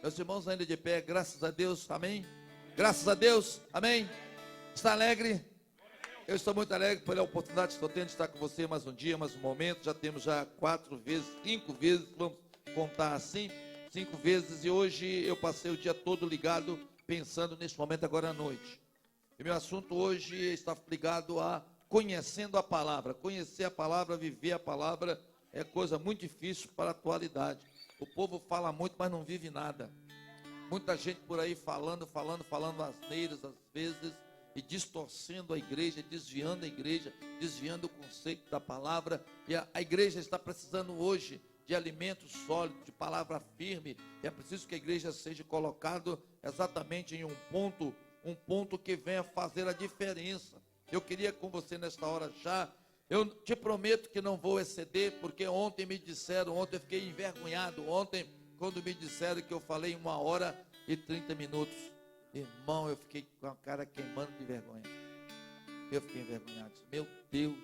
Meus irmãos ainda de pé, graças a Deus, amém? Graças a Deus, amém? Está alegre? Eu estou muito alegre pela oportunidade que estou tendo de estar com você mais um dia, mais um momento. Já temos 5 vezes, vamos contar assim, 5 vezes. E hoje eu passei o dia todo ligado, pensando nesse momento agora à noite. E meu assunto hoje está ligado a conhecendo a palavra. Conhecer a palavra, viver a palavra é coisa muito difícil para a atualidade. O povo fala muito, mas não vive nada. Muita gente por aí falando asneiras às vezes, e distorcendo a igreja, desviando a igreja, desviando o conceito da palavra. E a igreja está precisando hoje de alimento sólido, de palavra firme. E é preciso que a igreja seja colocada exatamente em um ponto que venha fazer a diferença. Eu queria com você nesta hora já, eu te prometo que não vou exceder, porque ontem eu fiquei envergonhado, quando me disseram que eu falei 1h30. Irmão, eu fiquei com a cara queimando de vergonha. Eu fiquei envergonhado. Meu Deus.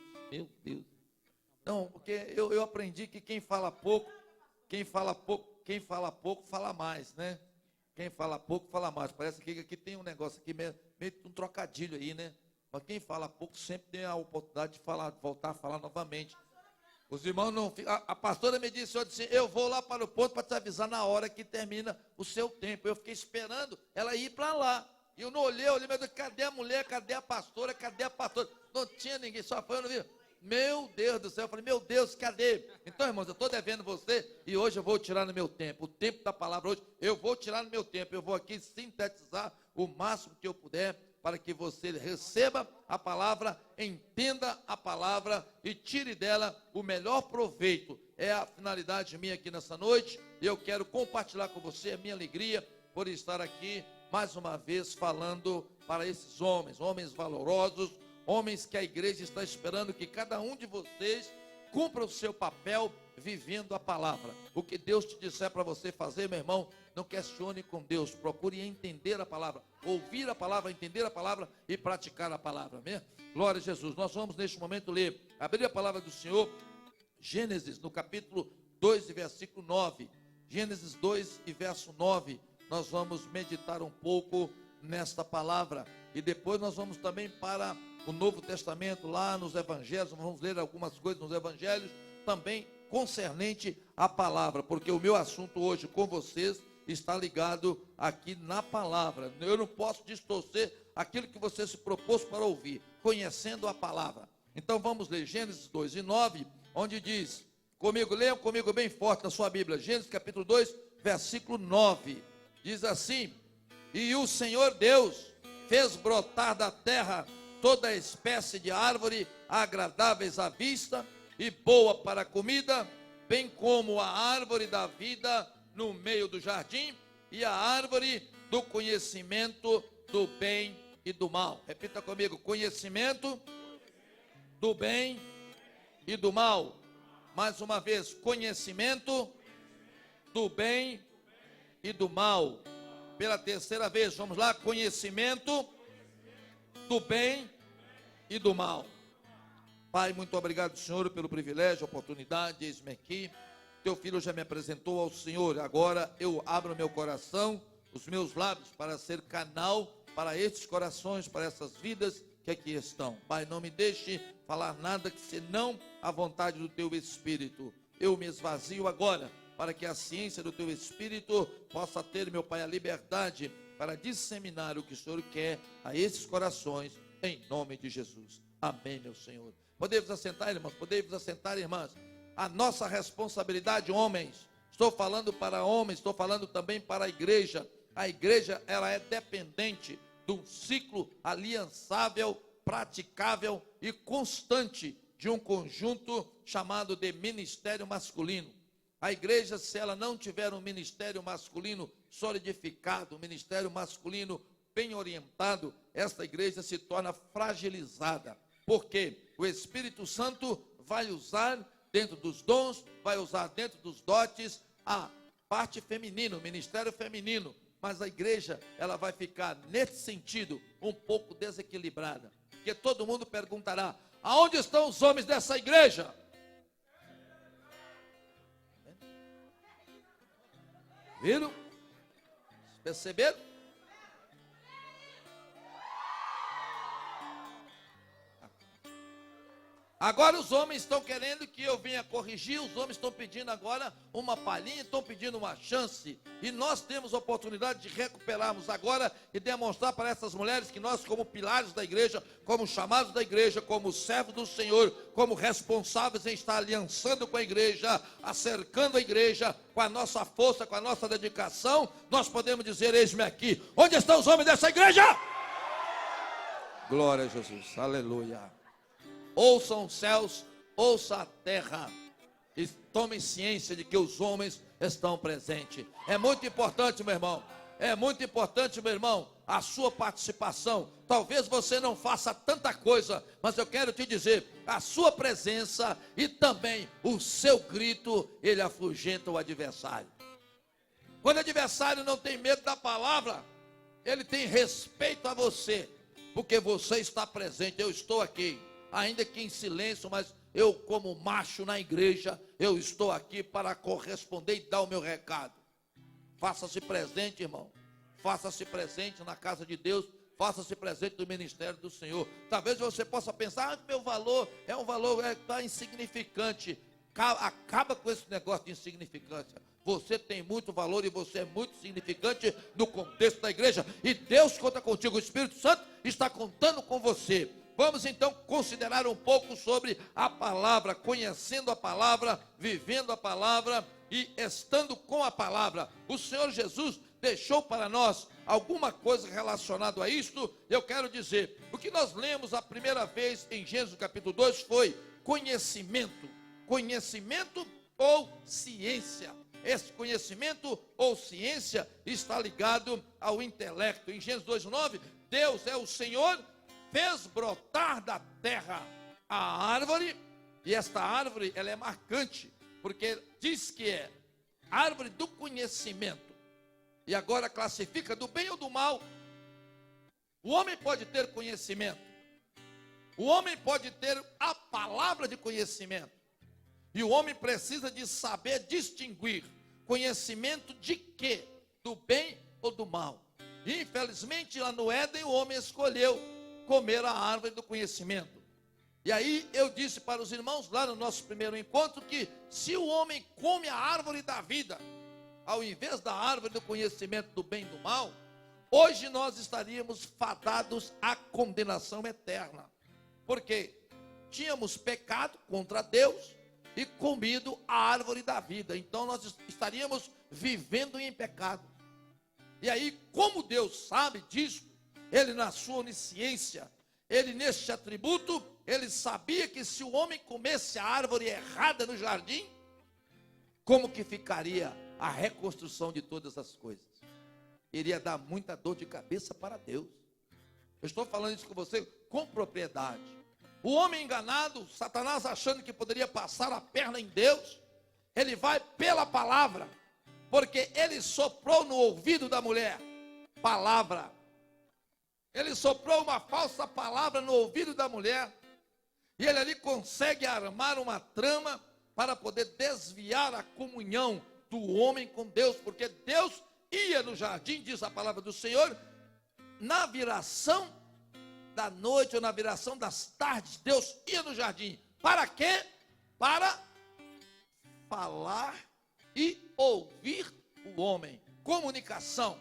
Não, porque eu aprendi que quem fala pouco fala mais, né? Quem fala pouco fala mais. Parece que aqui tem um negócio aqui, meio um trocadilho aí, né? Mas quem fala pouco sempre tem a oportunidade de voltar a falar novamente. Os irmãos não ficam. A pastora me disse, eu vou lá para o ponto para te avisar na hora que termina o seu tempo. Eu fiquei esperando ela ir para lá. E eu não olhei, meu Deus, cadê a mulher, cadê a pastora, Não tinha ninguém, só foi, eu não vi. Meu Deus do céu, eu falei, meu Deus, cadê? Então, irmãos, eu estou devendo você e hoje eu vou tirar no meu tempo. O tempo da palavra hoje, eu vou tirar no meu tempo. Eu vou aqui sintetizar o máximo que eu puder, para que você receba a palavra, entenda a palavra e tire dela o melhor proveito. É a finalidade minha aqui nessa noite. E eu quero compartilhar com você a minha alegria por estar aqui mais uma vez falando para esses homens valorosos, homens que a igreja está esperando que cada um de vocês cumpra o seu papel vivendo a palavra. O que Deus te disser para você fazer, meu irmão, não questione com Deus, procure entender a palavra, ouvir a palavra, entender a palavra e praticar a palavra, amém? Glória a Jesus. Nós vamos neste momento abrir a palavra do Senhor, Gênesis, no capítulo 2 e versículo 9. Gênesis 2 e verso 9, nós vamos meditar um pouco nesta palavra, e depois nós vamos também para o Novo Testamento, lá nos Evangelhos, vamos ler algumas coisas nos Evangelhos, também concernente à palavra, porque o meu assunto hoje com vocês está ligado aqui na palavra. Eu não posso distorcer aquilo que você se propôs para ouvir, conhecendo a palavra. Então vamos ler Gênesis 2 e 9, onde diz, leiam comigo bem forte na sua Bíblia, Gênesis capítulo 2, versículo 9, diz assim: e o Senhor Deus fez brotar da terra toda espécie de árvore agradáveis à vista e boa para a comida, bem como a árvore da vida no meio do jardim e a árvore do conhecimento do bem e do mal. Repita comigo: conhecimento do bem e do mal. Mais uma vez, conhecimento do bem e do mal. Pela terceira vez, vamos lá, conhecimento do bem e do mal. Pai, muito obrigado, Senhor, pelo privilégio, oportunidade, eis-me aqui. Teu filho já me apresentou ao Senhor, agora eu abro meu coração, os meus lábios, para ser canal para estes corações, para essas vidas que aqui estão. Pai, não me deixe falar nada que senão a vontade do Teu Espírito. Eu me esvazio agora, para que a ciência do Teu Espírito possa ter, meu Pai, a liberdade para disseminar o que o Senhor quer a esses corações, em nome de Jesus. Amém, meu Senhor. Podemos assentar, irmãos? Podemos assentar, irmãs? A nossa responsabilidade, homens, estou falando para homens, estou falando também para a igreja. A igreja, ela é dependente de um ciclo aliançável, praticável e constante de um conjunto chamado de ministério masculino. A igreja, se ela não tiver um ministério masculino solidificado, um ministério masculino bem orientado, esta igreja se torna fragilizada. Porque o Espírito Santo vai usar dentro dos dons, vai usar dentro dos dotes a parte feminina, o ministério feminino. Mas a igreja, ela vai ficar nesse sentido um pouco desequilibrada. Porque todo mundo perguntará: aonde estão os homens dessa igreja? Viram? Perceberam? Agora os homens estão querendo que eu venha corrigir, os homens estão pedindo agora uma palhinha, estão pedindo uma chance. E nós temos a oportunidade de recuperarmos agora e demonstrar para essas mulheres que nós, como pilares da igreja, como chamados da igreja, como servos do Senhor, como responsáveis em estar aliançando com a igreja, acercando a igreja, com a nossa força, com a nossa dedicação, nós podemos dizer: eis-me aqui. Onde estão os homens dessa igreja? Glória a Jesus, aleluia. Ouçam os céus, ouça a terra, e tomem ciência de que os homens estão presentes. É muito importante, meu irmão, é muito importante, meu irmão, a sua participação. Talvez você não faça tanta coisa, mas eu quero te dizer, a sua presença e também o seu grito, ele afugenta o adversário. Quando o adversário não tem medo da palavra, ele tem respeito a você, porque você está presente. Eu estou aqui, ainda que em silêncio, mas eu, como macho na igreja, eu estou aqui para corresponder e dar o meu recado. Faça-se presente, irmão. Faça-se presente na casa de Deus. Faça-se presente no ministério do Senhor. Talvez você possa pensar: meu valor é um valor tá insignificante. Acaba com esse negócio de insignificância. Você tem muito valor e você é muito significante no contexto da igreja. E Deus conta contigo. O Espírito Santo está contando com você. Vamos então considerar um pouco sobre a palavra, conhecendo a palavra, vivendo a palavra e estando com a palavra. O Senhor Jesus deixou para nós alguma coisa relacionada a isto. Eu quero dizer, o que nós lemos a primeira vez em Gênesis capítulo 2 foi conhecimento. Conhecimento ou ciência. Esse conhecimento ou ciência está ligado ao intelecto. Em Gênesis 2:9, Deus é o Senhor, fez brotar da terra a árvore, e esta árvore ela é marcante, porque diz que é árvore do conhecimento, e agora classifica do bem ou do mal. O homem pode ter conhecimento, o homem pode ter a palavra de conhecimento, e o homem precisa de saber distinguir conhecimento de quê? Do bem ou do mal. Infelizmente lá no Éden o homem escolheu comer a árvore do conhecimento. E aí eu disse para os irmãos lá no nosso primeiro encontro que se o homem come a árvore da vida, ao invés da árvore do conhecimento do bem e do mal, hoje nós estaríamos fadados à condenação eterna. Porque tínhamos pecado contra Deus e comido a árvore da vida. Então nós estaríamos vivendo em pecado. E aí, como Deus sabe disso, Ele na sua onisciência, Ele neste atributo, Ele sabia que se o homem comesse a árvore errada no jardim, como que ficaria a reconstrução de todas as coisas? Iria dar muita dor de cabeça para Deus. Eu estou falando isso com você com propriedade. O homem enganado, Satanás achando que poderia passar a perna em Deus, ele vai pela palavra, porque ele soprou no ouvido da mulher, palavra. Ele soprou uma falsa palavra no ouvido da mulher, e ele ali consegue armar uma trama para poder desviar a comunhão do homem com Deus, porque Deus ia no jardim, diz a palavra do Senhor, na viração da noite ou na viração das tardes, Deus ia no jardim. Para quê? Para falar e ouvir o homem. Comunicação.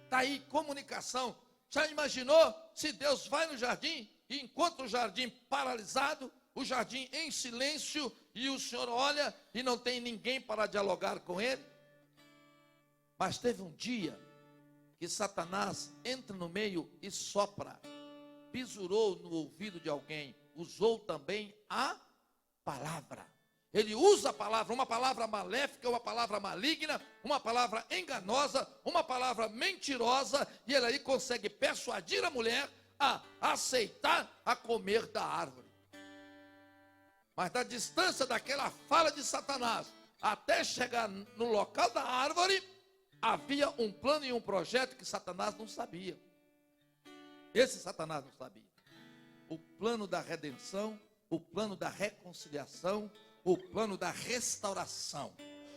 Está aí, comunicação. Já imaginou se Deus vai no jardim e encontra o jardim paralisado, o jardim em silêncio, e o Senhor olha e não tem ninguém para dialogar com ele? Mas teve um dia que Satanás entra no meio e sopra, pisurou no ouvido de alguém, usou também a palavra. Ele usa a palavra, uma palavra maléfica, uma palavra maligna, uma palavra enganosa, uma palavra mentirosa, e ele aí consegue persuadir a mulher a aceitar a comer da árvore. Mas da distância daquela fala de Satanás até chegar no local da árvore, havia um plano e um projeto que Satanás não sabia. Esse Satanás não sabia. O plano da redenção, o plano da reconciliação, o plano da restauração.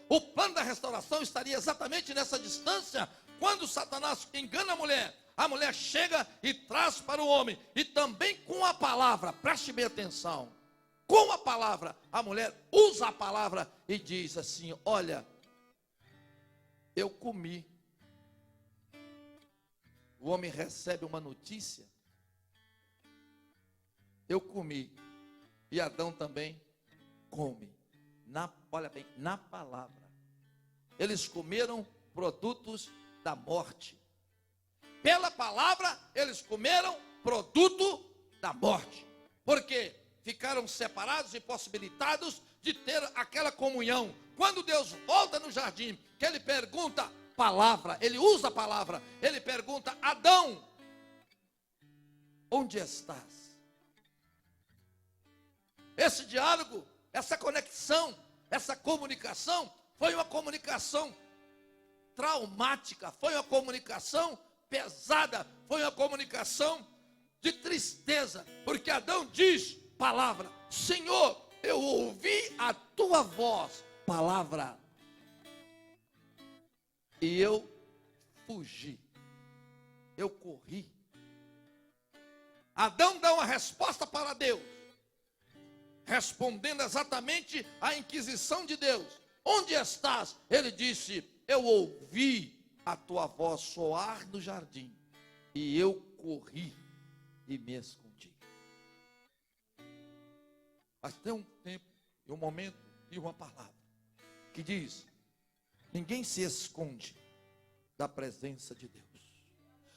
O plano da restauração estaria exatamente nessa distância, quando Satanás engana a mulher chega e traz para o homem, e também com a palavra, preste bem atenção, com a palavra, a mulher usa a palavra e diz assim: olha, eu comi. O homem recebe uma notícia: eu comi, e Adão também come. Olha bem, na palavra. Eles comeram produtos da morte. Pela palavra, eles comeram produto da morte. Por quê? Ficaram separados e possibilitados de ter aquela comunhão. Quando Deus volta no jardim, que ele pergunta, palavra, ele usa a palavra, ele pergunta: Adão, onde estás? Esse diálogo, essa conexão, essa comunicação, foi uma comunicação traumática, foi uma comunicação pesada, foi uma comunicação de tristeza, porque Adão diz, palavra, Senhor, eu ouvi a tua voz, palavra, e eu fugi, eu corri. Adão dá uma resposta para Deus, respondendo exatamente à inquisição de Deus: onde estás? Ele disse: eu ouvi a tua voz soar no jardim, e eu corri e me escondi. Mas tem um tempo, e um momento, e uma palavra, que diz: ninguém se esconde da presença de Deus.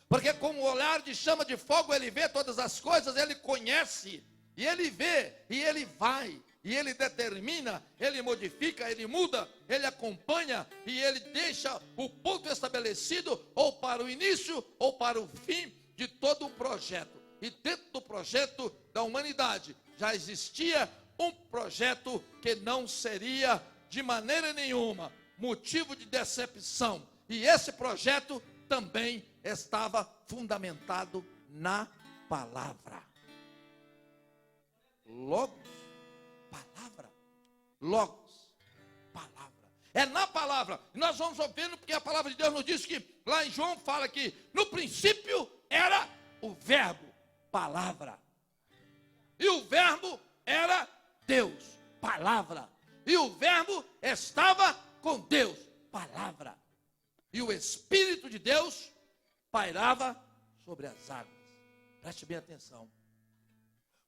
Porque com o olhar de chama de fogo, ele vê todas as coisas, ele conhece, e ele vê, e ele vai, e ele determina, ele modifica, ele muda, ele acompanha, e ele deixa o ponto estabelecido, ou para o início, ou para o fim de todo o projeto. E dentro do projeto da humanidade, já existia um projeto que não seria de maneira nenhuma motivo de decepção. E esse projeto também estava fundamentado na palavra. Logos, palavra, logos, palavra. É na palavra. E nós vamos ouvindo, porque a palavra de Deus nos diz que, lá em João fala que no princípio era o verbo, palavra. E o verbo era Deus, palavra. E o verbo estava com Deus, palavra. E o Espírito de Deus pairava sobre as águas. Preste bem atenção.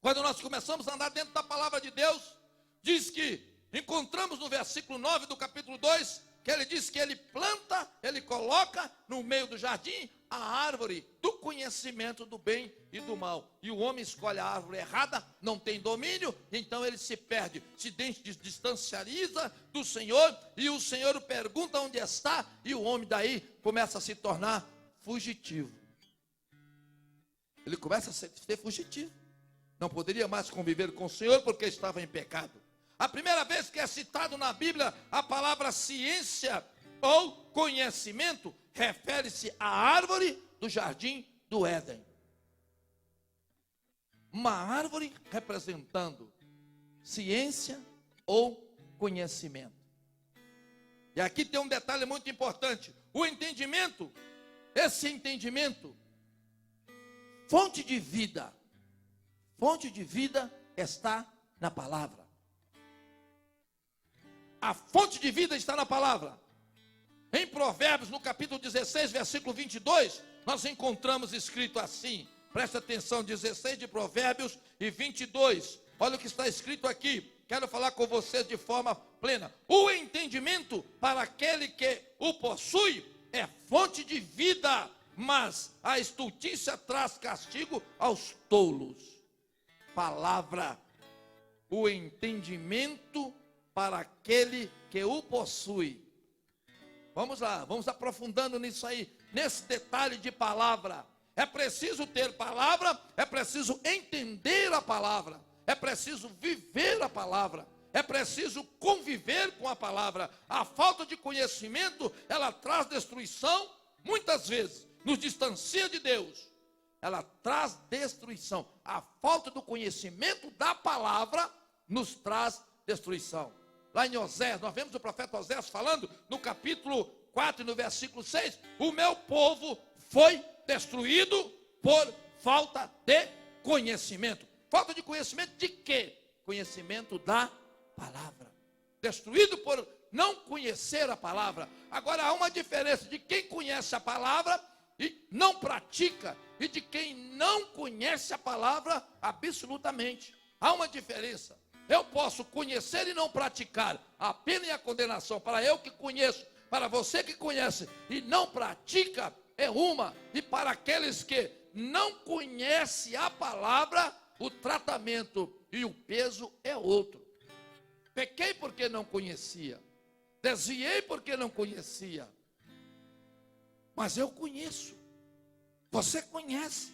Quando nós começamos a andar dentro da palavra de Deus, diz que encontramos no versículo 9 do capítulo 2, que ele diz que ele planta, ele coloca no meio do jardim a árvore do conhecimento do bem e do mal. E o homem escolhe a árvore errada, não tem domínio, então ele se perde, se distanciariza do Senhor, e o Senhor pergunta onde está, e o homem daí começa a se tornar fugitivo. Ele começa a ser fugitivo. Não poderia mais conviver com o Senhor porque estava em pecado. A primeira vez que é citado na Bíblia a palavra ciência ou conhecimento, refere-se à árvore do jardim do Éden. Uma árvore representando ciência ou conhecimento. E aqui tem um detalhe muito importante. O entendimento, esse entendimento, fonte de vida está na palavra. A fonte de vida está na palavra. Em Provérbios, no capítulo 16, versículo 22, nós encontramos escrito assim. Presta atenção, 16 de Provérbios e 22. Olha o que está escrito aqui. Quero falar com vocês de forma plena. O entendimento para aquele que o possui é fonte de vida, mas a estultícia traz castigo aos tolos. Palavra. O entendimento para aquele que o possui. Vamos lá, vamos aprofundando nisso aí, nesse detalhe de palavra. É preciso ter palavra, é preciso entender a palavra, é preciso viver a palavra, é preciso conviver com a palavra. A falta de conhecimento, ela traz destruição, muitas vezes, nos distancia de Deus. Ela traz destruição. A falta do conhecimento da palavra nos traz destruição. Lá em Osés, nós vemos o profeta Osés falando no capítulo 4 e no versículo 6, o meu povo foi destruído por falta de conhecimento. Falta de conhecimento de quê? Conhecimento da palavra. Destruído por não conhecer a palavra. Agora há uma diferença de quem conhece a palavra e não pratica, e de quem não conhece a palavra absolutamente. Há uma diferença. Eu posso conhecer e não praticar. A pena e a condenação para eu que conheço, para você que conhece e não pratica, é uma. E para aqueles que não conhecem a palavra, o tratamento e o peso é outro. Pequei porque não conhecia. Desviei porque não conhecia. Mas eu conheço. Você conhece.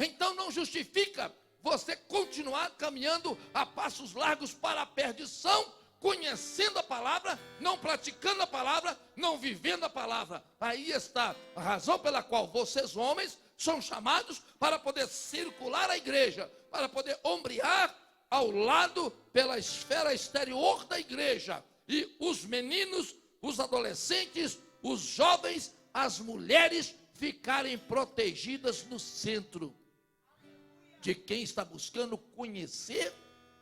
Então não justifica você continuar caminhando a passos largos para a perdição, conhecendo a palavra, não praticando a palavra, não vivendo a palavra. Aí está a razão pela qual vocês, homens, são chamados para poder circular a igreja, para poder ombrear ao lado pela esfera exterior da igreja. E os meninos, os adolescentes, os jovens, as mulheres ficarem protegidas no centro de quem está buscando conhecer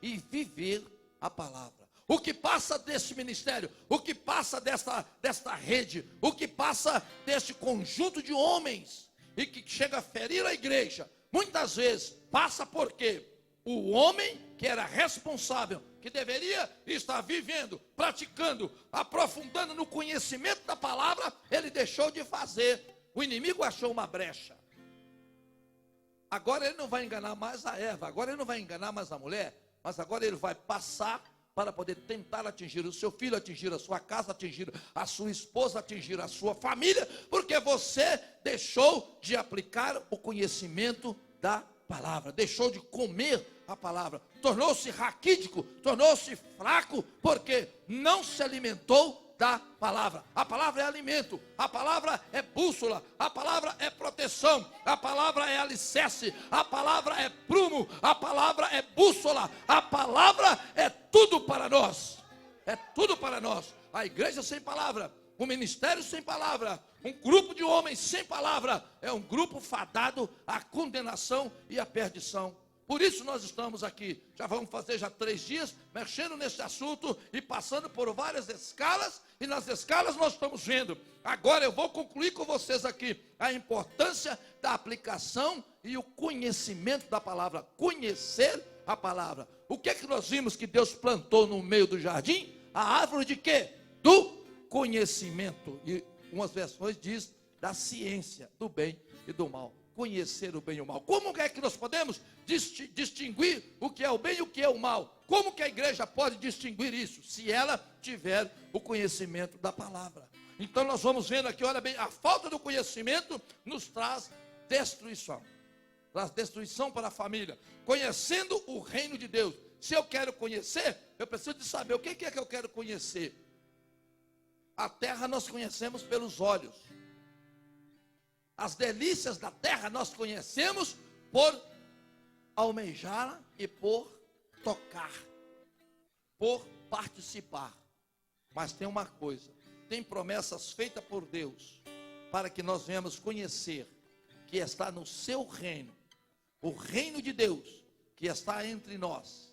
e viver a palavra. O que passa deste ministério, o que passa desta rede, o que passa deste conjunto de homens e que chega a ferir a igreja, muitas vezes passa porque o homem que era responsável, que deveria estar vivendo, praticando, aprofundando no conhecimento da palavra, ele deixou de fazer. O inimigo achou uma brecha. Agora ele não vai enganar mais a Eva, agora ele não vai enganar mais a mulher, mas agora ele vai passar para poder tentar atingir o seu filho, atingir a sua casa, atingir a sua esposa, atingir a sua família, porque você deixou de aplicar o conhecimento da palavra, deixou de comer a palavra, tornou-se raquítico, tornou-se fraco, porque não se alimentou da palavra. A palavra é alimento, a palavra é bússola, a palavra é proteção, a palavra é alicerce, a palavra é prumo, a palavra é bússola, a palavra é tudo para nós. É tudo para nós. A igreja sem palavra, o ministério sem palavra, um grupo de homens sem palavra, é um grupo fadado à condenação e à perdição. Por isso nós estamos aqui, já vamos fazer 3 dias, mexendo nesse assunto e passando por várias escalas, e nas escalas nós estamos vendo. Agora eu vou concluir com vocês aqui a importância da aplicação e o conhecimento da palavra, conhecer a palavra. O que é que nós vimos que Deus plantou no meio do jardim? A árvore de quê? Do conhecimento. E umas versões diz da ciência, do bem e do mal. Conhecer o bem e o mal. Como é que nós podemos distinguir o que é o bem e o que é o mal? Como que a igreja pode distinguir isso? Se ela tiver o conhecimento da palavra. Então nós vamos vendo aqui, olha bem, a falta do conhecimento nos traz destruição. Traz destruição para a família. Conhecendo o reino de Deus. Se eu quero conhecer, eu preciso de saber o que é que eu quero conhecer. A terra nós conhecemos pelos olhos. As delícias da terra nós conhecemos por almejá-la e por tocar, por participar. Mas tem uma coisa, tem promessas feitas por Deus para que nós venhamos conhecer que está no seu reino, o reino de Deus que está entre nós.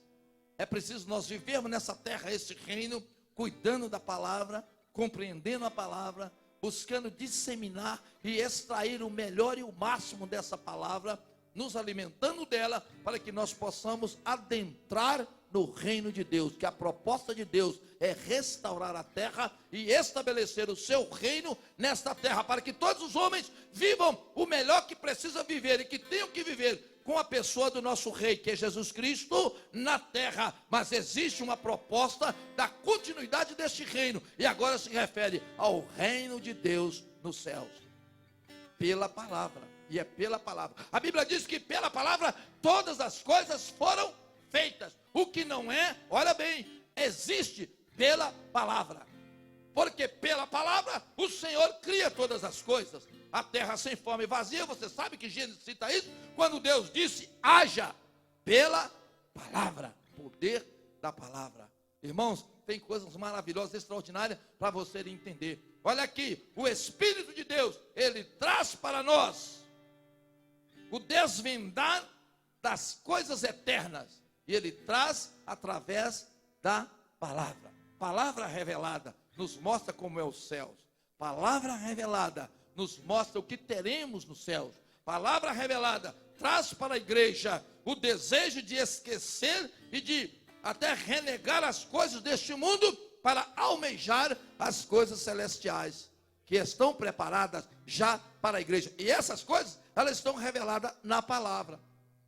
É preciso nós vivermos nessa terra esse reino, cuidando da palavra, compreendendo a palavra, buscando disseminar e extrair o melhor e o máximo dessa palavra, nos alimentando dela, para que nós possamos adentrar no reino de Deus, que a proposta de Deus é restaurar a terra e estabelecer o seu reino nesta terra, para que todos os homens vivam o melhor que precisa viver e que tenham que viver com a pessoa do nosso rei, que é Jesus Cristo, na terra. Mas existe uma proposta da continuidade deste reino, e agora se refere ao reino de Deus nos céus, pela palavra, e é pela palavra. A Bíblia diz que pela palavra todas as coisas foram feitas. O que não é, olha bem, existe pela palavra, porque pela palavra o Senhor cria todas as coisas. A terra sem forma e vazia, você sabe que Gênesis cita isso, quando Deus disse, haja, pela palavra, poder da palavra. Irmãos, tem coisas maravilhosas, extraordinárias, para você entender. olha aqui, o Espírito de Deus, ele traz para nós o desvendar das coisas eternas. E ele traz através da palavra. Palavra revelada nos mostra como é os céus. Palavra revelada nos mostra o que teremos nos céus. Palavra revelada traz para a igreja o desejo de esquecer e de até renegar as coisas deste mundo para almejar as coisas celestiais que estão preparadas já para a igreja. E essas coisas, elas estão reveladas na palavra.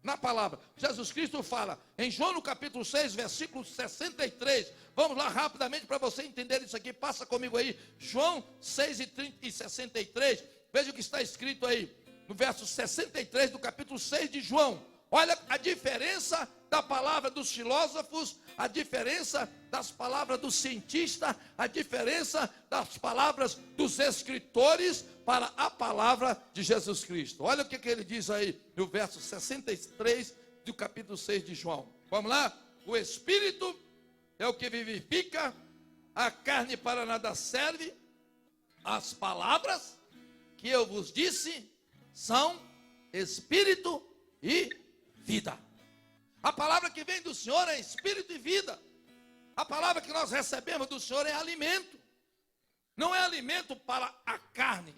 Na palavra. Jesus Cristo fala em João no capítulo 6, versículo 63. Vamos lá rapidamente para você entender isso aqui. Passa comigo aí. João 6 e 63. Veja o que está escrito aí no verso 63 do capítulo 6 de João. Olha a diferença da palavra dos filósofos, a diferença das palavras do cientista, a diferença das palavras dos escritores para a palavra de Jesus Cristo. Olha o que ele diz aí no verso 63 do capítulo 6 de João. Vamos lá? O Espírito é o que vivifica, a carne para nada serve, as palavras que eu vos disse são Espírito e vida. A palavra que vem do Senhor é Espírito e vida. A palavra que nós recebemos do Senhor é alimento. Não é alimento para a carne.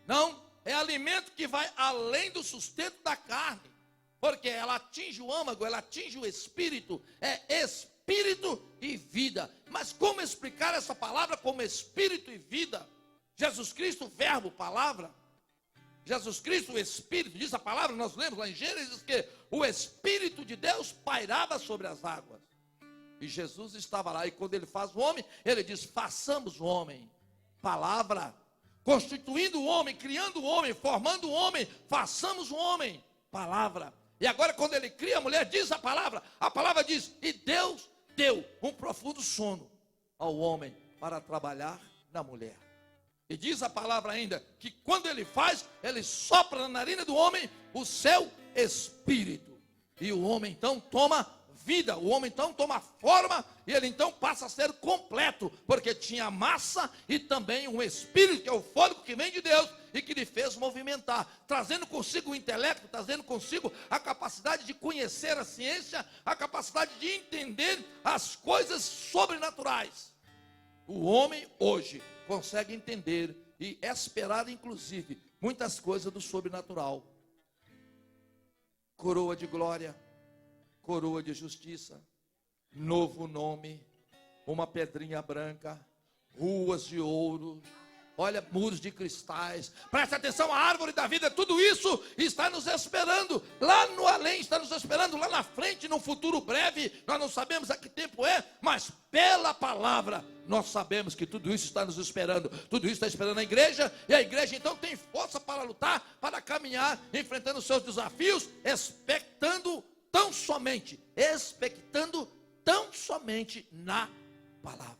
Não, é alimento que vai além do sustento da carne. Porque ela atinge o âmago, ela atinge o espírito. É espírito e vida. Mas como explicar essa palavra como espírito e vida? Jesus Cristo, verbo, palavra. Jesus Cristo, o Espírito, diz a palavra, nós lemos lá em Gênesis, que o Espírito de Deus pairava sobre as águas. E Jesus estava lá, e quando ele faz o homem, ele diz, façamos o homem. Palavra, constituindo o homem, criando o homem, formando o homem, façamos o homem. Palavra. E agora quando ele cria a mulher, diz a palavra diz, e Deus deu um profundo sono ao homem para trabalhar na mulher. E diz a palavra ainda, que quando ele faz, ele sopra na narina do homem o seu espírito. E o homem então toma vida, o homem então toma forma, e ele então passa a ser completo, porque tinha massa e também um espírito, que é o fôlego que vem de Deus, e que lhe fez movimentar, trazendo consigo o intelecto, trazendo consigo a capacidade de conhecer a ciência, a capacidade de entender as coisas sobrenaturais. O homem hoje consegue entender e esperar, inclusive, muitas coisas do sobrenatural. Coroa de glória, coroa de justiça, novo nome, uma pedrinha branca, ruas de ouro, olha, muros de cristais. Presta atenção, a árvore da vida, tudo isso está nos esperando, lá no além, está nos esperando, lá na frente, no futuro breve, nós não sabemos a que tempo é, mas pela palavra, nós sabemos que tudo isso está nos esperando, tudo isso está esperando a igreja, e a igreja então tem força para lutar, para caminhar, enfrentando os seus desafios, expectando tão somente na palavra.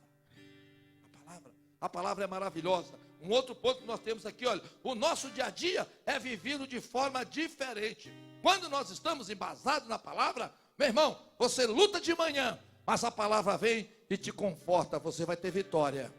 A palavra é maravilhosa. Um outro ponto que nós temos aqui, olha, o nosso dia a dia é vivido de forma diferente. Quando nós estamos embasados na palavra, meu irmão, você luta de manhã, mas a palavra vem e te conforta, você vai ter vitória.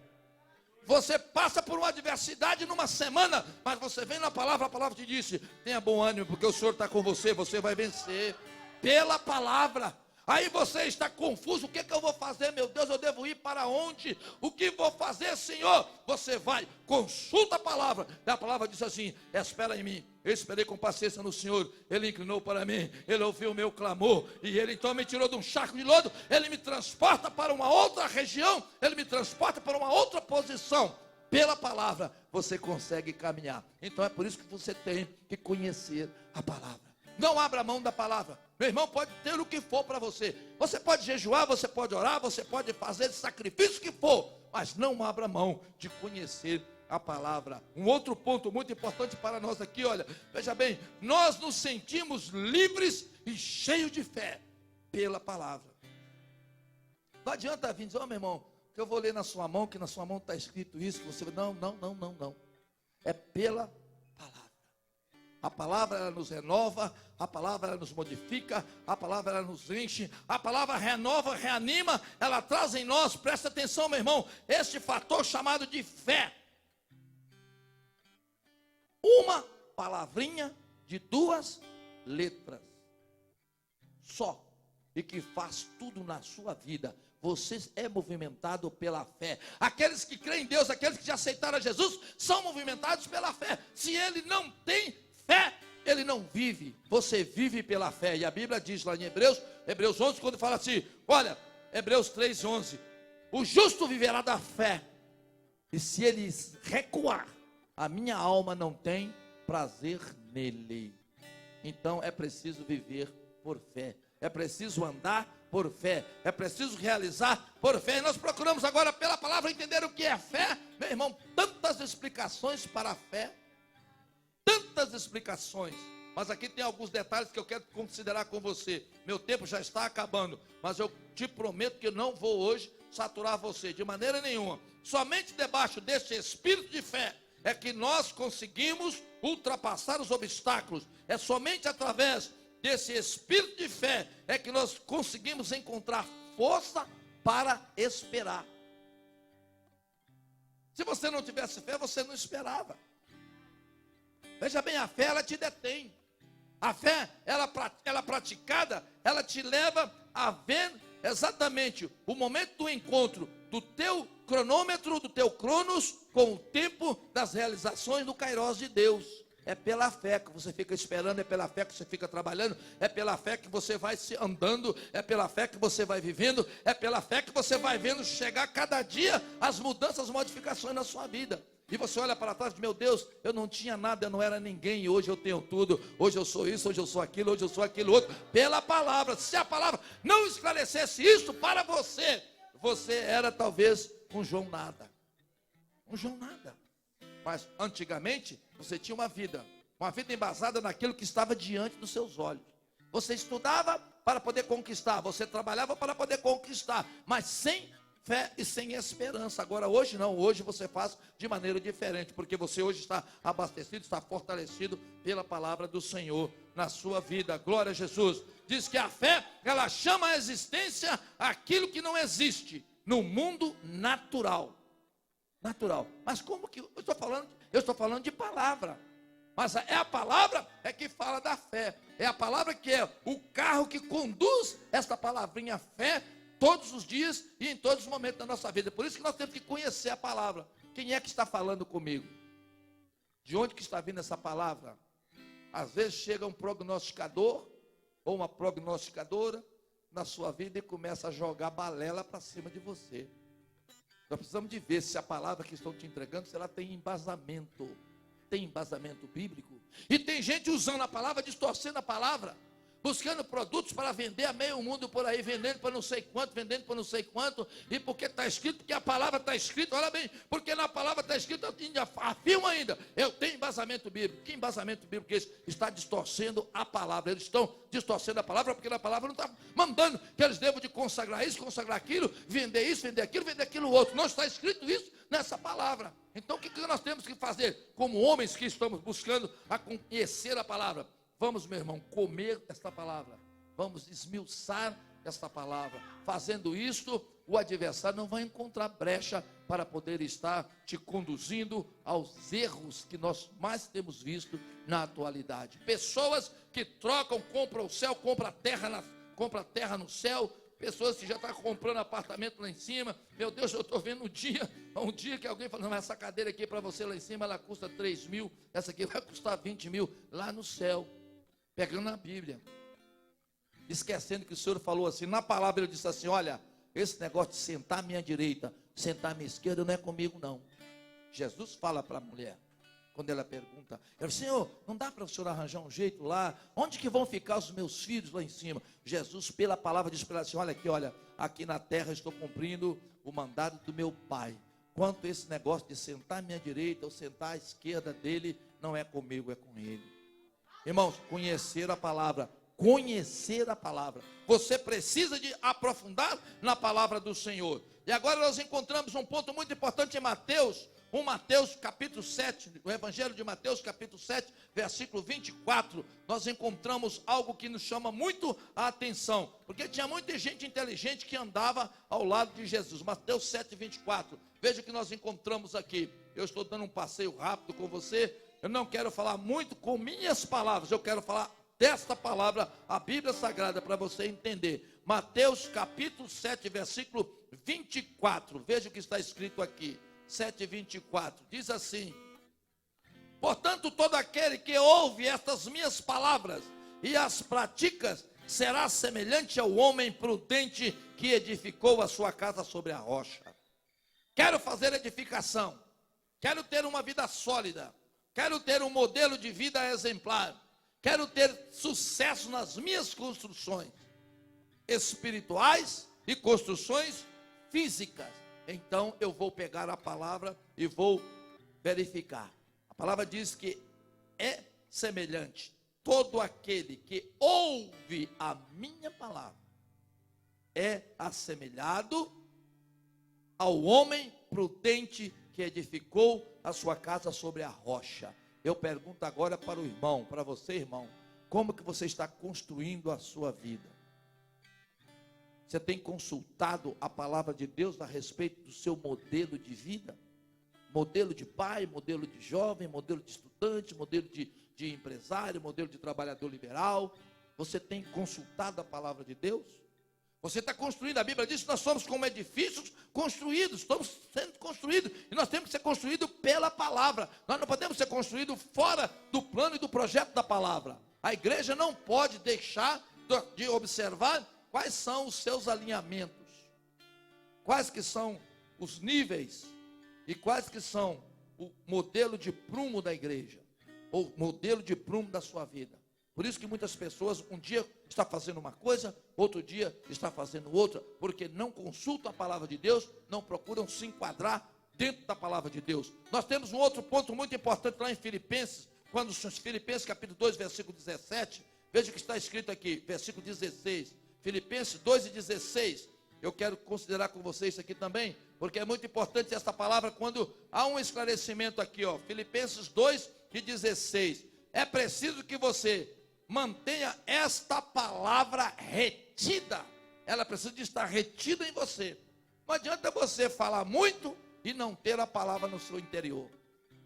Você passa por uma adversidade numa semana, mas você vem na palavra, a palavra te disse, tenha bom ânimo, porque o Senhor está com você, você vai vencer, pela palavra. Aí você está confuso, o que eu vou fazer, meu Deus, eu devo ir para onde? O que vou fazer, Senhor? Você vai, consulta a palavra, e a palavra diz assim, espera em mim, eu esperei com paciência no Senhor, Ele inclinou para mim, Ele ouviu o meu clamor, e Ele então me tirou de um charco de lodo, Ele me transporta para uma outra região, Ele me transporta para uma outra posição. Pela palavra, você consegue caminhar. Então é por isso que você tem que conhecer a palavra. Não abra mão da palavra. Meu irmão, pode ter o que for para você. Você pode jejuar, você pode orar, você pode fazer sacrifício que for, mas não abra mão de conhecer a palavra. Um outro ponto muito importante para nós aqui, olha, veja bem, nós nos sentimos livres e cheios de fé pela palavra. Não adianta vir dizer, meu irmão, que eu vou ler na sua mão, que na sua mão está escrito isso, que você não. É pela palavra. A palavra, ela nos renova, a palavra, ela nos modifica, a palavra, ela nos enche, a palavra renova, reanima, ela traz em nós, presta atenção, meu irmão, este fator chamado de fé, uma palavrinha de 2 letras só, e que faz tudo na sua vida. Você é movimentado pela fé. Aqueles que creem em Deus, aqueles que já aceitaram a Jesus, são movimentados pela fé. Se ele não tem fé, ele não vive. Você vive pela fé. E a Bíblia diz lá em Hebreus 11, quando fala assim, olha, Hebreus 3:11, o justo viverá da fé, e se ele recuar, a minha alma não tem prazer nele. Então é preciso viver por fé, é preciso andar por fé, é preciso realizar por fé. E nós procuramos agora pela palavra entender o que é fé. Meu irmão, tantas explicações para a fé, tantas explicações, mas aqui tem alguns detalhes que eu quero considerar com você. Meu tempo já está acabando, mas eu te prometo que eu não vou hoje saturar você de maneira nenhuma. Somente debaixo desse espírito de fé é que nós conseguimos ultrapassar os obstáculos. É somente através desse espírito de fé é que nós conseguimos encontrar força para esperar. Se você não tivesse fé, você não esperava. Veja bem, a fé, ela te detém. A fé, ela praticada, ela te leva a ver exatamente o momento do encontro do teu cronômetro, do teu cronos, com o tempo das realizações do Kairos de Deus. É pela fé que você fica esperando, é pela fé que você fica trabalhando, é pela fé que você vai se andando, é pela fé que você vai vivendo, é pela fé que você vai vendo chegar cada dia as mudanças, as modificações na sua vida. E você olha para trás e diz, meu Deus, eu não tinha nada, eu não era ninguém, e hoje eu tenho tudo, hoje eu sou isso, hoje eu sou aquilo, hoje eu sou aquilo outro, pela palavra. Se a palavra não esclarecesse isso para você, você era talvez um João nada. Um João nada. Mas antigamente você tinha uma vida embasada naquilo que estava diante dos seus olhos. Você estudava para poder conquistar, você trabalhava para poder conquistar, mas sem fé e sem esperança. Agora hoje não, hoje você faz de maneira diferente, porque você hoje está abastecido, está fortalecido pela palavra do Senhor na sua vida. Glória a Jesus. Diz que a fé, ela chama à existência aquilo que não existe no mundo natural. Natural. Mas como que eu estou falando de palavra. Mas é a palavra que fala da fé. É a palavra que é o carro que conduz esta palavrinha fé todos os dias e em todos os momentos da nossa vida. Por isso que nós temos que conhecer a palavra. Quem é que está falando comigo? De onde que está vindo essa palavra? Às vezes chega um prognosticador ou uma prognosticadora na sua vida e começa a jogar balela para cima de você. Nós precisamos de ver se a palavra que estão te entregando, se ela tem embasamento. Tem embasamento bíblico. E tem gente usando a palavra, distorcendo a palavra, buscando produtos para vender a meio mundo por aí, vendendo para não sei quanto, vendendo para não sei quanto. E porque está escrito, porque a palavra está escrita, olha bem, porque na palavra está escrito, eu afirmo ainda, eu tenho embasamento bíblico. Que embasamento bíblico é esse? Está distorcendo a palavra. Eles estão distorcendo a palavra, porque na palavra não está mandando que eles devam de consagrar isso, consagrar aquilo, vender isso, vender aquilo outro. Não está escrito isso nessa palavra. Então o que nós temos que fazer como homens que estamos buscando a conhecer a palavra? Vamos, meu irmão, comer esta palavra. Vamos esmiuçar esta palavra. Fazendo isto, o adversário não vai encontrar brecha para poder estar te conduzindo aos erros que nós mais temos visto na atualidade. Pessoas que trocam, compram o céu, compram a terra no céu. Pessoas que já estão comprando apartamento lá em cima. Meu Deus, eu estou vendo um dia que alguém fala, não, essa cadeira aqui para você lá em cima, ela custa 3 mil, essa aqui vai custar 20 mil, lá no céu, pegando a Bíblia, esquecendo que o Senhor falou assim, na palavra ele disse assim, olha, esse negócio de sentar à minha direita, sentar à minha esquerda, não é comigo não. Jesus fala para a mulher, quando ela pergunta, eu disse, Senhor, não dá para o Senhor arranjar um jeito lá? Onde que vão ficar os meus filhos lá em cima? Jesus, pela palavra, diz para ela assim, olha, aqui na terra estou cumprindo o mandado do meu Pai. Quanto a esse negócio de sentar à minha direita ou sentar à esquerda dele, não é comigo, é com ele. Irmãos, conhecer a palavra. Você precisa de aprofundar na palavra do Senhor. E agora nós encontramos um ponto muito importante em Mateus capítulo 7, o Evangelho de Mateus capítulo 7, versículo 24, nós encontramos algo que nos chama muito a atenção, porque tinha muita gente inteligente que andava ao lado de Jesus. Mateus 7, 24, veja o que nós encontramos aqui. Eu estou dando um passeio rápido com você, Eu não quero falar muito com minhas palavras, eu quero falar desta palavra, a Bíblia Sagrada, para você entender. Mateus capítulo 7, versículo 24. Veja o que está escrito aqui. 7:24. Diz assim: portanto, todo aquele que ouve estas minhas palavras e as pratica, será semelhante ao homem prudente que edificou a sua casa sobre a rocha. Quero fazer edificação, quero ter uma vida sólida, quero ter um modelo de vida exemplar, quero ter sucesso nas minhas construções espirituais e construções físicas. Então eu vou pegar a palavra e vou verificar. A palavra diz que é semelhante. Todo aquele que ouve a minha palavra é assemelhado ao homem prudente que edificou a sua casa sobre a rocha. Eu pergunto agora para o irmão, para você, irmão, como que você está construindo a sua vida? Você tem consultado a palavra de Deus a respeito do seu modelo de vida? Modelo de pai, modelo de jovem, modelo de estudante, modelo de empresário, modelo de trabalhador liberal? Você tem consultado a palavra de Deus? Você está construindo, a Bíblia diz que nós somos como edifícios construídos, estamos sendo construídos, e nós temos que ser construídos pela palavra. Nós não podemos ser construídos fora do plano e do projeto da palavra. A igreja não pode deixar de observar quais são os seus alinhamentos, quais que são os níveis e quais que são o modelo de prumo da igreja, ou modelo de prumo da sua vida. Por isso que muitas pessoas um dia está fazendo uma coisa, outro dia está fazendo outra, porque não consultam a palavra de Deus, não procuram se enquadrar dentro da palavra de Deus. Nós temos um outro ponto muito importante lá em Filipenses, quando Filipenses capítulo 2, versículo 17, veja o que está escrito aqui, versículo 16, Filipenses 2:16, eu quero considerar com vocês isso aqui também, porque é muito importante esta palavra quando há um esclarecimento aqui, ó, Filipenses 2:16, é preciso que você mantenha esta palavra retida, ela precisa de estar retida em você. Não adianta você falar muito e não ter a palavra no seu interior,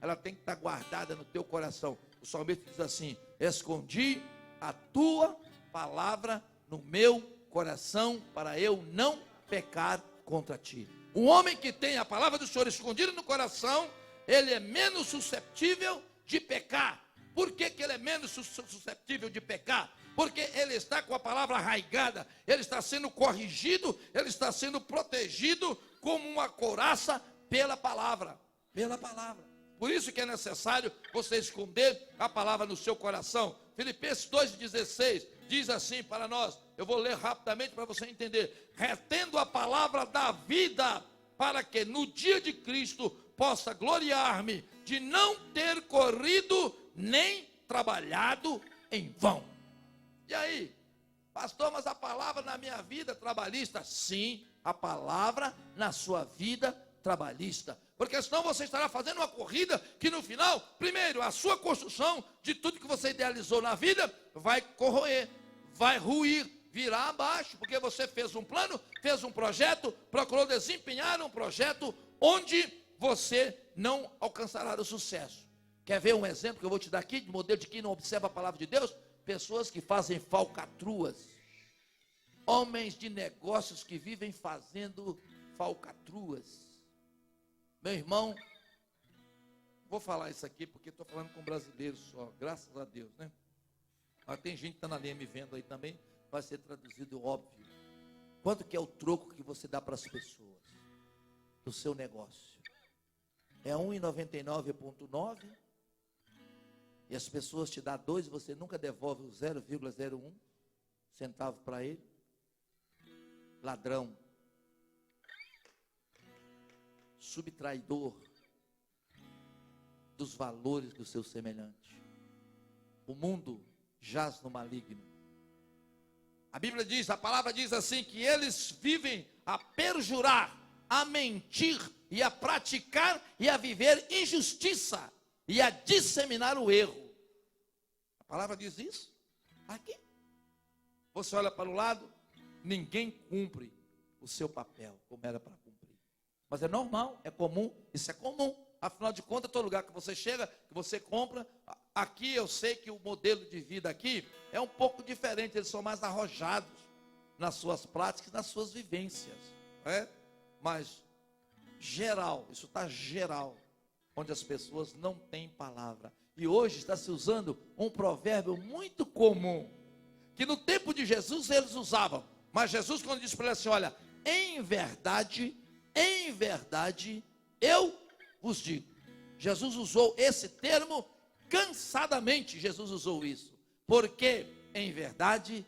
ela tem que estar guardada no teu coração. O salmista diz assim: escondi a tua palavra no meu coração para eu não pecar contra ti. O homem que tem a palavra do Senhor escondida no coração, ele é menos susceptível de pecar. Por que ele é menos susceptível de pecar? Porque ele está com a palavra arraigada, ele está sendo corrigido, ele está sendo protegido como uma couraça pela palavra. Pela palavra. Por isso que é necessário você esconder a palavra no seu coração. Filipenses 2:16 diz assim para nós, eu vou ler rapidamente para você entender: retendo a palavra da vida, para que no dia de Cristo possa gloriar-me de não ter corrido nem trabalhado em vão. E aí, pastor, mas a palavra na minha vida trabalhista? Sim, a palavra na sua vida trabalhista, porque senão você estará fazendo uma corrida que no final, primeiro, a sua construção de tudo que você idealizou na vida vai corroer, vai ruir, virar abaixo, porque você fez um plano, fez um projeto, procurou desempenhar um projeto onde você não alcançará o sucesso. Quer ver um exemplo que eu vou te dar aqui, de modelo de quem não observa a palavra de Deus? Pessoas que fazem falcatruas, homens de negócios que vivem fazendo falcatruas. Meu irmão, vou falar isso aqui porque estou falando com brasileiros só, graças a Deus, né? Mas tem gente que está na linha me vendo aí também, vai ser traduzido óbvio. Quanto que é o troco que você dá para as pessoas do seu negócio? É 1,99,9 e as pessoas te dão 2 e você nunca devolve o 0,01 centavo para ele? Ladrão, subtraidor dos valores do seu semelhante. O mundo jaz no maligno. A Bíblia diz, a palavra diz assim, que eles vivem a perjurar, a mentir e a praticar e a viver injustiça e a disseminar o erro. A palavra diz isso aqui. Você olha para o lado, ninguém cumpre o seu papel como era para cumprir. Mas é normal, é comum, isso é comum. Afinal de contas, todo lugar que você chega, que você compra, aqui eu sei que o modelo de vida aqui é um pouco diferente, eles são mais arrojados nas suas práticas, nas suas vivências, não é? Mas geral, isso está geral, onde as pessoas não têm palavra. E hoje está se usando um provérbio muito comum, que no tempo de Jesus eles usavam, mas Jesus quando disse para ele assim, olha, em verdade, eu vos digo. Jesus usou esse termo cansadamente, Jesus usou isso, porque em verdade,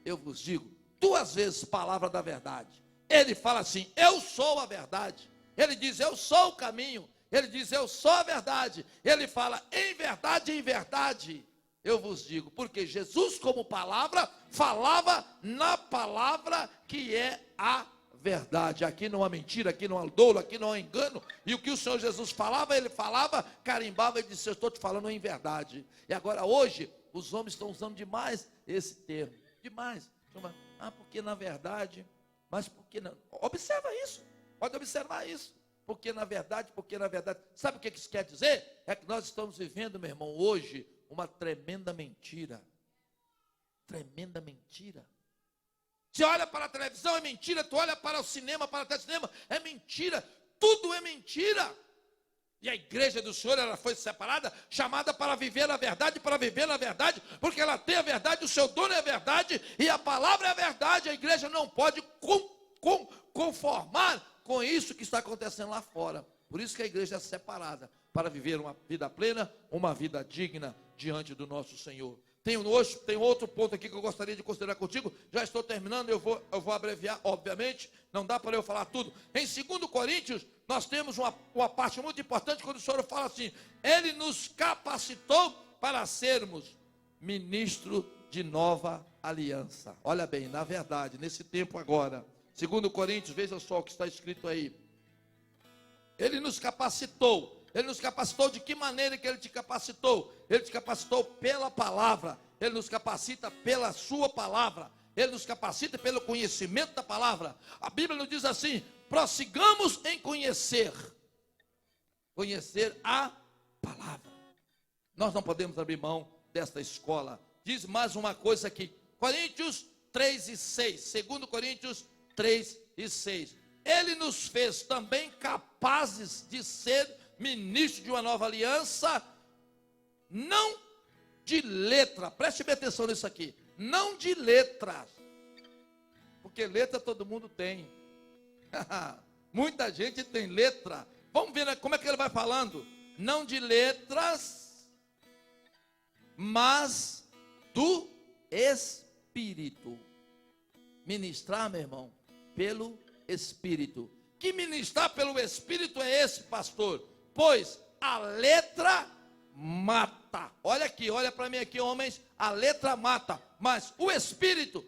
eu vos digo, 2 vezes palavra da verdade. Ele fala assim, eu sou a verdade. Ele diz, eu sou o caminho. Ele diz, eu sou a verdade. Ele fala, em verdade, eu vos digo. Porque Jesus, como palavra, falava na palavra que é a verdade. Aqui não há mentira, aqui não há dolo, aqui não há engano. E o que o Senhor Jesus falava, ele falava, carimbava e disse, eu estou te falando em verdade. E agora hoje, os homens estão usando demais esse termo. Demais. Porque na verdade... Mas porque não? Observa isso, pode observar isso. Porque na verdade, sabe o que isso quer dizer? É que nós estamos vivendo, meu irmão, hoje, uma tremenda mentira. Tremenda mentira. Você olha para a televisão, é mentira. Tu olha para o cinema, para o telecinema, é mentira. Tudo é mentira. E a igreja do Senhor, ela foi separada, chamada para viver a verdade, porque ela tem a verdade, o seu dono é a verdade, e a palavra é a verdade. A igreja não pode conformar com isso que está acontecendo lá fora. Por isso que a igreja é separada, para viver uma vida plena, uma vida digna diante do nosso Senhor. Tem outro ponto aqui que eu gostaria de considerar contigo, já estou terminando, eu vou abreviar, obviamente, não dá para eu falar tudo. Em 2 Coríntios, nós temos uma parte muito importante, quando o Senhor fala assim, ele nos capacitou para sermos ministro de nova aliança. Olha bem, na verdade, nesse tempo agora, 2 Coríntios, veja só o que está escrito aí. Ele nos capacitou. Ele nos capacitou de que maneira que ele te capacitou? Ele te capacitou pela palavra. Ele nos capacita pela sua palavra. Ele nos capacita pelo conhecimento da palavra. A Bíblia nos diz assim, prossigamos em conhecer a palavra. Nós não podemos abrir mão desta escola. Diz mais uma coisa aqui, Coríntios 3:6, 2 Coríntios 3:6. Ele nos fez também capazes de ser ministro de uma nova aliança, não de letra, preste bem atenção nisso aqui, não de letras, porque letra todo mundo tem, muita gente tem letra, vamos ver como é que ele vai falando, não de letras, mas do Espírito, ministrar, meu irmão, pelo Espírito. Que ministrar pelo Espírito é esse, pastor? Pois a letra mata. Olha aqui, olha para mim aqui, homens. A letra mata, mas o Espírito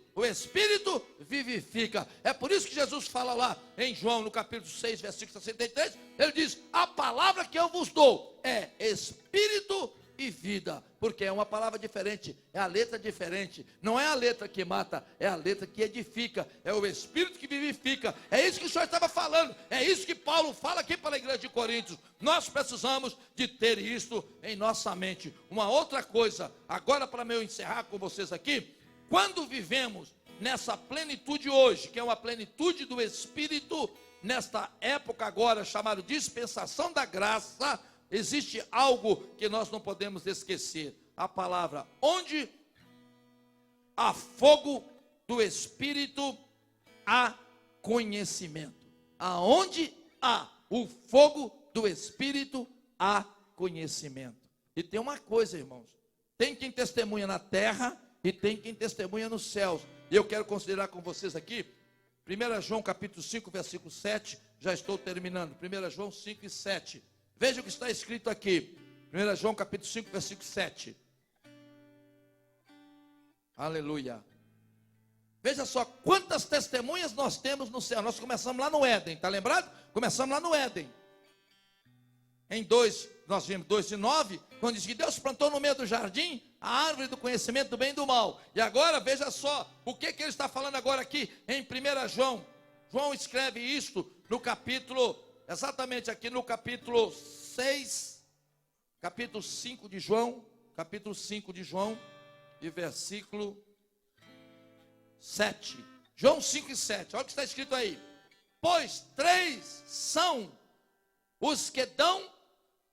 vivifica. É por isso que Jesus fala lá em João, no capítulo 6, versículo 63, ele diz, a palavra que eu vos dou é Espírito e vida, porque é uma palavra diferente, é a letra diferente, não é a letra que mata, é a letra que edifica, é o Espírito que vivifica, é isso que o Senhor estava falando, é isso que Paulo fala aqui para a igreja de Coríntios, nós precisamos de ter isto em nossa mente. Uma outra coisa, agora para eu encerrar com vocês aqui, quando vivemos nessa plenitude hoje, que é uma plenitude do Espírito, nesta época agora chamada dispensação da graça, existe algo que nós não podemos esquecer, a palavra, onde há fogo do Espírito, há conhecimento. Aonde há o fogo do Espírito, há conhecimento. E tem uma coisa, irmãos, tem quem testemunha na terra e tem quem testemunha nos céus. E eu quero considerar com vocês aqui, 1 João capítulo 5, versículo 7, já estou terminando, 1 João 5 e 7. Veja o que está escrito aqui, 1 João capítulo 5, versículo 7. Aleluia. Veja só quantas testemunhas nós temos no céu. Nós começamos lá no Éden, está lembrado? Começamos lá no Éden. Em 2, nós vimos 2:9, quando diz que Deus plantou no meio do jardim a árvore do conhecimento do bem e do mal. E agora, veja só, o que ele está falando agora aqui em 1 João. João escreve isto no capítulo exatamente aqui no capítulo 6, capítulo 5 de João, e versículo 7. João 5 e 7, olha o que está escrito aí. Pois 3 são os que dão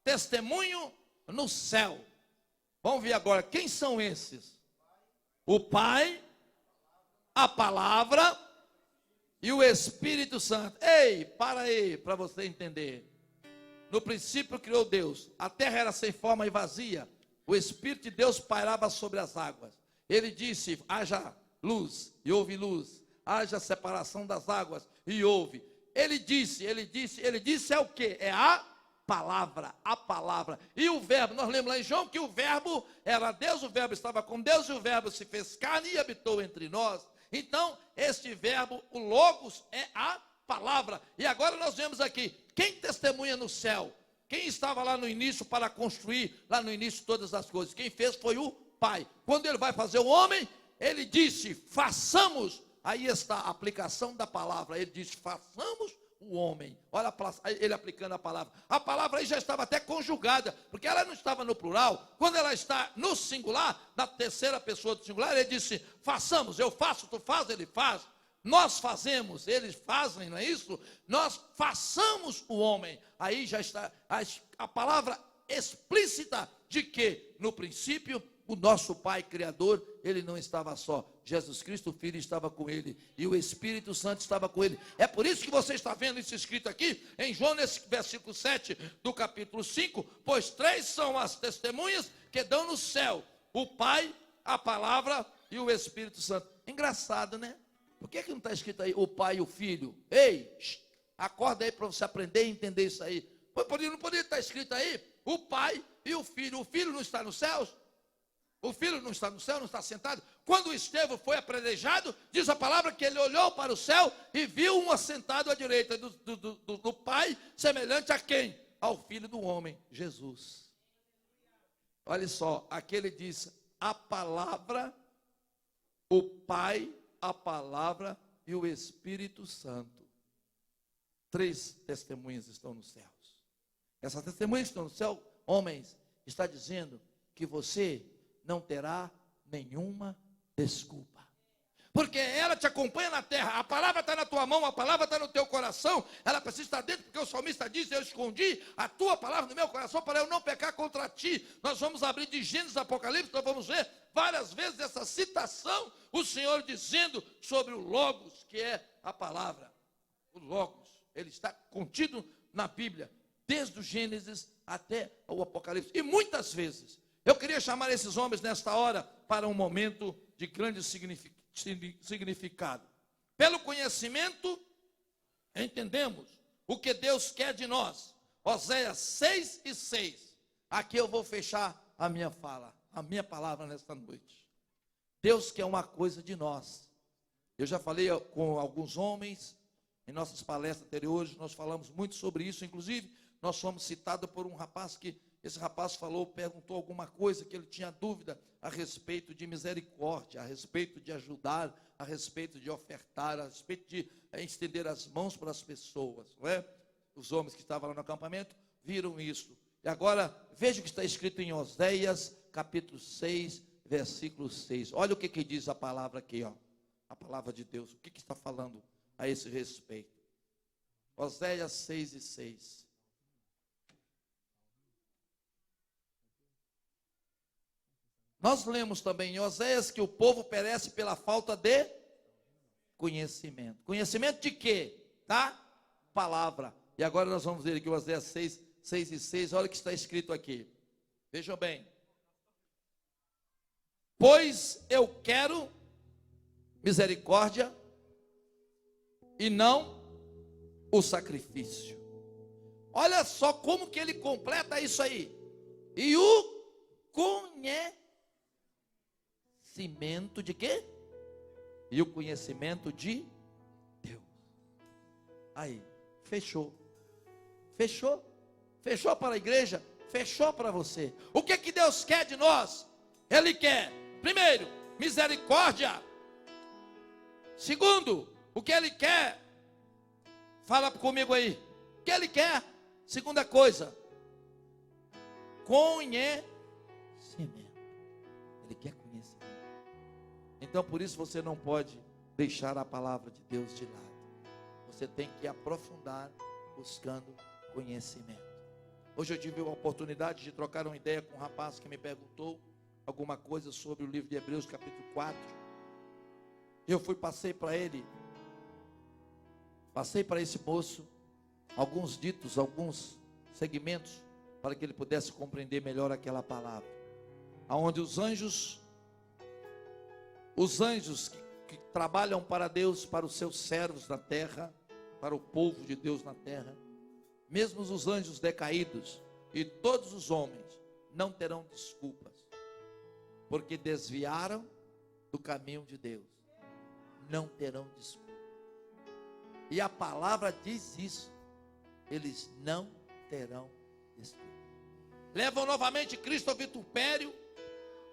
testemunho no céu. Vamos ver agora, quem são esses? O Pai, a Palavra e o Espírito Santo. Ei, para aí, para você entender. No princípio criou Deus, a terra era sem forma e vazia, o Espírito de Deus pairava sobre as águas. Ele disse, haja luz, e houve luz. Haja separação das águas, e houve. Ele disse é o que? É a palavra. E o verbo, nós lemos lá em João que o verbo era Deus, o verbo estava com Deus, e o verbo se fez carne e habitou entre nós. Então, este verbo, o Logos, é a palavra. E agora nós vemos aqui, quem testemunha no céu? Quem estava lá no início para construir, lá no início, todas as coisas? Quem fez foi o Pai. Quando ele vai fazer o homem, ele disse, façamos. Aí está a aplicação da palavra. Ele disse, façamos o homem. Olha ele aplicando a palavra. A palavra aí já estava até conjugada, porque ela não estava no plural. Quando ela está no singular, na terceira pessoa do singular, ele disse, façamos. Eu faço, tu faz, ele faz. Nós fazemos, eles fazem, não é isso? Nós façamos o homem. Aí já está a palavra explícita de que, no princípio, o nosso Pai Criador, ele não estava só. Jesus Cristo, o Filho, estava com ele. E o Espírito Santo estava com ele. É por isso que você está vendo isso escrito aqui, em João, nesse versículo 7 do capítulo 5. Pois 3 são as testemunhas que dão no céu. O Pai, a Palavra e o Espírito Santo. Engraçado, né? Por que não está escrito aí o Pai e o Filho? Ei, acorda aí para você aprender e entender isso aí. Não poderia estar escrito aí o Pai e o Filho. O Filho não está nos céus? O Filho não está no céu, não está sentado. Quando Estevão foi apedrejado, diz a palavra que ele olhou para o céu e viu um assentado à direita do Pai, semelhante a quem? Ao Filho do homem, Jesus. Olha só, aqui ele diz a palavra, o Pai, a Palavra e o Espírito Santo. 3 testemunhas estão nos céus. Essas testemunhas que estão no céu, homens, está dizendo que você não terá nenhuma desculpa. Porque ela te acompanha na terra, a palavra está na tua mão, a palavra está no teu coração, ela precisa estar dentro, porque o salmista diz, eu escondi a tua palavra no meu coração para eu não pecar contra ti. Nós vamos abrir de Gênesis, Apocalipse, nós vamos ver várias vezes essa citação, o Senhor dizendo sobre o Logos, que é a palavra. O Logos, ele está contido na Bíblia, desde o Gênesis até o Apocalipse. E muitas vezes, eu queria chamar esses homens nesta hora para um momento de grande significado. Pelo conhecimento, entendemos o que Deus quer de nós. Oséias 6 e 6. Aqui eu vou fechar a minha fala, a minha palavra nesta noite. Deus quer uma coisa de nós. Eu já falei com alguns homens, em nossas palestras anteriores, nós falamos muito sobre isso. Inclusive, nós fomos citados por um rapaz que, esse rapaz perguntou alguma coisa que ele tinha dúvida a respeito de misericórdia, a respeito de ajudar, a respeito de ofertar, a respeito de estender as mãos para as pessoas, não é? Os homens que estavam lá no acampamento viram isso. E agora, veja o que está escrito em Oséias, capítulo 6, versículo 6. Olha o que diz a palavra aqui, ó. A palavra de Deus. O que está falando a esse respeito? Oséias 6 e 6. Nós lemos também em Oséias que o povo perece pela falta de conhecimento. Conhecimento de quê? Da palavra. E agora nós vamos ver aqui Oséias 6 e 6. Olha o que está escrito aqui. Vejam bem. Pois eu quero misericórdia e não o sacrifício. Olha só como que ele completa isso aí. E o conhecimento de quê? E o conhecimento de Deus. Aí, fechou. Fechou. Fechou para a igreja, fechou para você. O que que Deus quer de nós? Ele quer, primeiro, misericórdia. Segundo, o que Ele quer? Fala comigo aí. que Ele quer? Segunda coisa, conhecimento. Ele quer conhecimento. Então por isso você não pode deixar a palavra de Deus de lado. Você tem que aprofundar buscando conhecimento. Hoje eu tive a oportunidade de trocar uma ideia com um rapaz que me perguntou alguma coisa sobre o livro de Hebreus capítulo 4. Eu passei para esse moço alguns ditos, alguns segmentos, para que ele pudesse compreender melhor aquela palavra. Aonde os anjos que trabalham para Deus, para os seus servos na terra, para o povo de Deus na terra, mesmo os anjos decaídos e todos os homens não terão desculpas, porque desviaram do caminho de Deus. Não terão desculpa. E a palavra diz isso. Eles não terão desculpa. Levam novamente Cristo ao vitupério,